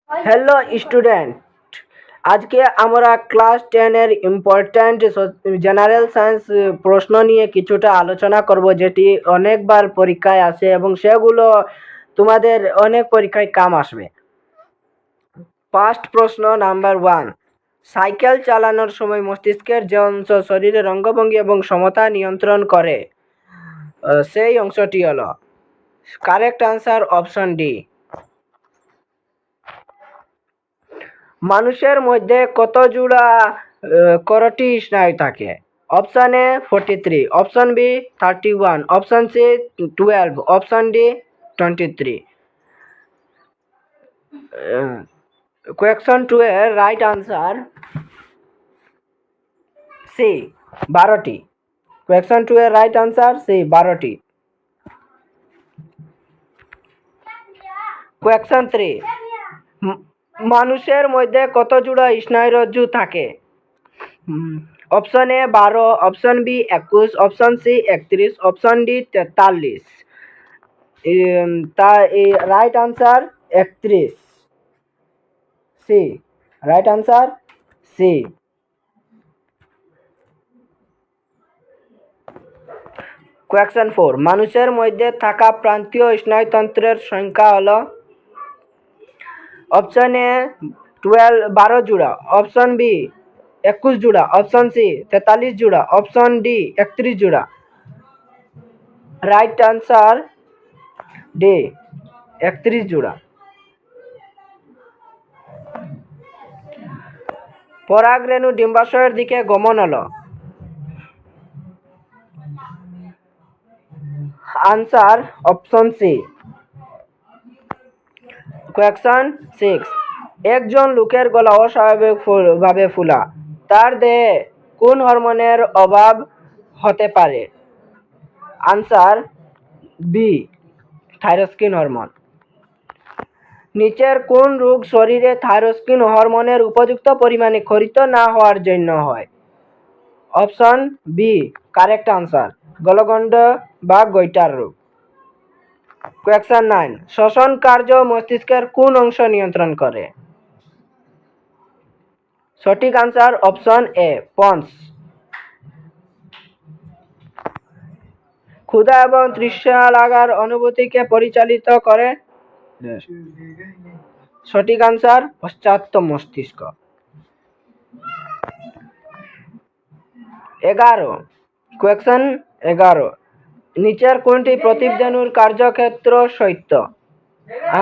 Hello student, আজকে আমরা class 10 এর ইম্পর্ট্যান্ট জেনারেল সায়েন্স প্রশ্ন নিয়ে কিছুটা আলোচনা করব, যেটি অনেকবার পরীক্ষায় আসে এবং সেগুলো তোমাদের অনেক পরীক্ষায় কাম আসবে। ফার্স্ট প্রশ্ন নাম্বার 1, সাইকেল চালানোর সময় মস্তিষ্কের যে অংশ শরীরের অঙ্গভঙ্গি এবং সমতা নিয়ন্ত্রণ করে সেই অংশটি হলো। Correct answer option D. মানুষের মধ্যে কত জোড়া করটি স্নায়ু থাকে? Option A 43, option B 31, option C 12, option D 23। Question 2 এর রাইট আনসার সি 12টি। কোয়েকশন 2 এর রাইট আনসার সি 12টি। কোয়েকশন 3, মানুষের মধ্যে কত জোড়া স্নায়ুরজ্জু থাকে? Option A 12, option B 21, option C 31, option D 43। Right answer 31, C. Right answer C. Question 4, মানুষের মধ্যে থাকা প্রান্তীয় স্নায়ুতন্ত্রের সংখ্যা হলো। অপশন এ 12 জোড়া, অপশন বি 21 জোড়া, অপশন সি 43 জোড়া, অপশন ডি 31 জোড়া। রাইট আনসার ডি 31 জোড়া। পরাগরেণু ডিম্বাশয়ের দিকে গমন হলো। Answer option C. কোয়েকশন 6, একজন লোকের গলা অস্বাভাবিকভাবে ফোলা, তার দেহে কোন হরমোনের অভাব হতে পারে? Answer B, thyroxine hormone. নিচের কোন রোগ শরীরে থাইরোক্সিন হরমোনের উপযুক্ত পরিমাণে ক্ষরিত না হওয়ার জন্য হয়? অপশন বি, কারেক্ট আনসার গলগণ্ড বা গৈটার রোগ। কোয়েকশন 9, শ্বসন কার্য মস্তিষ্কের কোন অংশ নিয়ন্ত্রণ করে? সঠিক আনসার অপশন এ, পন্স। ক্ষুধা এবং তৃষ্ণা লাগার অনুভূতিকে পরিচালিত করে? সঠিক আনসার পশ্চাৎ মস্তিষ্ক। 11, কোয়েকশন 11, নিচের কোনটি প্রতিবেদনের কার্যক্ষেত্র সত্য?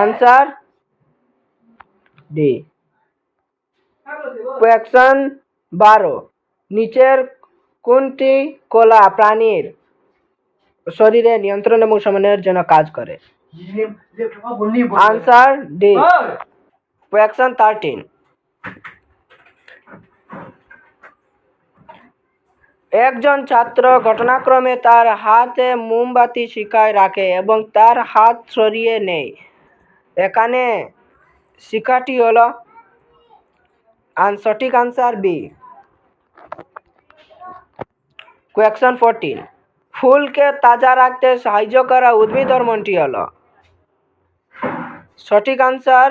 Answer D. কোয়েকশন 12, নিচের কোনটি কলা প্রাণীর শরীরে নিয়ন্ত্রণ এবং সমন্বয়ের জন্য কাজ করে? Answer D. কোয়েকশন 13, একজন ছাত্র ঘটনাক্রমে তার হাতে মোমবাতি শিখায় রাখে এবং তার হাত সরিয়ে নেয়, এখানে শিখাটি হলো। সঠিক আনসার বি। কোয়েকশন 14, ফুলকে তাজা রাখতে সাহায্য করা উদ্ভিদ হরমোনটি হলো। সঠিক answer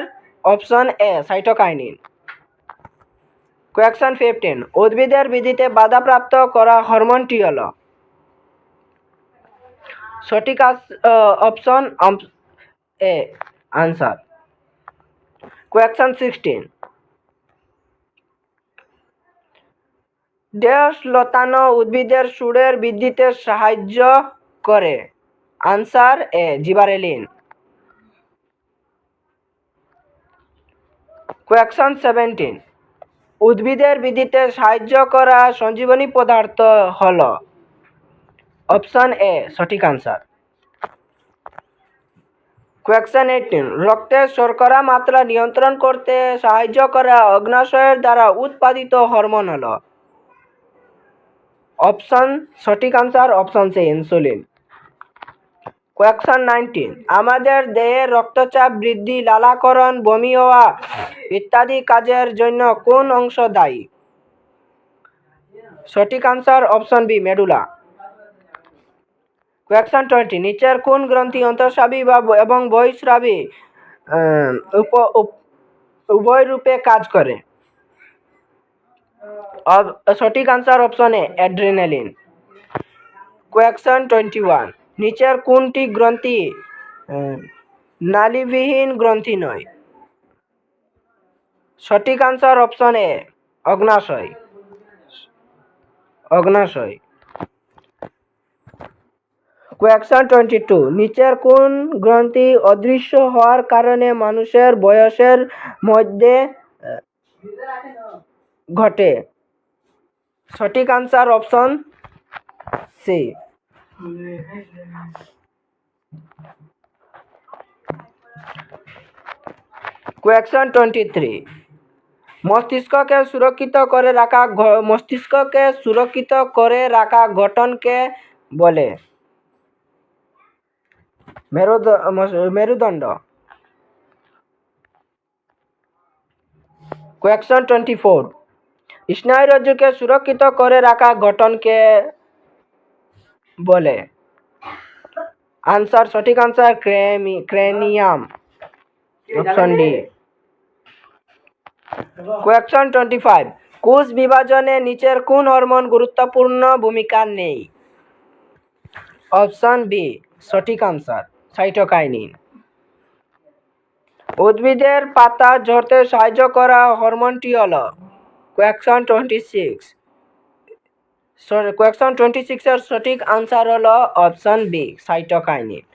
option A, cytokinin. Question 15, উদ্ভিদের বৃদ্ধিতে বাধাপ্রাপ্ত করা হরমোনটি হলো। সঠিক option A answer. Question 16, dash লতানো উদ্ভিদের সুরের বৃদ্ধিতে সাহায্য করে? আনসার এ, জিবারেলিন। কোয়েকশন 17, উদ্ভিদের বৃদ্ধিতে সাহায্য করা সঞ্জীবনী পদার্থ হলো। অপশন এ, সঠিক আনসার। কোয়েকশন 18, রক্তে শর্করা মাত্রা নিয়ন্ত্রণ করতে সাহায্য করা অগ্নাশয়ের দ্বারা উৎপাদিত হরমোন হলো। অপশন সঠিক answer option C, insulin. Question 19, আমাদের দেহের রক্তচাপ বৃদ্ধি, লালাকরণ, বমি হওয়া ইত্যাদি কাজের জন্য কোন অংশ দায়ী? সঠিক answer option B, medulla. Question 20, নিচের কোন গ্রন্থি অন্তঃস্রাবী এবং বহিঃস্রাবী উভয় রূপে কাজ করে। সঠিক answer option A adrenaline. Question 21, নিচের কোনটি গ্রন্থি নালীবিহীন গ্রন্থি নয়? সঠিক আনসার অপশন এ অগ্নাশয়। অগ্নাশয়। কোয়েশ্চন 22, নিচের কোন গ্রন্থি অদৃশ্য হওয়ার কারণে মানুষের বয়সের মধ্যে ঘটে? সঠিক আনসার অপশন সি। কোয়েশ্চন 23, মস্তিষ্ককে সুরক্ষিত করে রাখা গঠনকে বলে? মেরুদণ্ড। কোয়েশ্চন 24, স্নায়ুরজ্জুকে সুরক্ষিত করে রাখা গঠনকে বলে? সঠিক answer cranium. Option D. Question 25, কোষ বিভাজনে নিচের কোন হরমোন গুরুত্বপূর্ণ ভূমিকা নেই? অপশন বি সঠিক আনসার সাইটোকাইনিন। উদ্ভিদের পাতা ঝরতে সাহায্য করা হরমোনটি হল? কোয়েশ্চন 26। কোয়েশ্চন 26 এর সঠিক আনসার হলো অপশন বি সাইটোকাইনিন।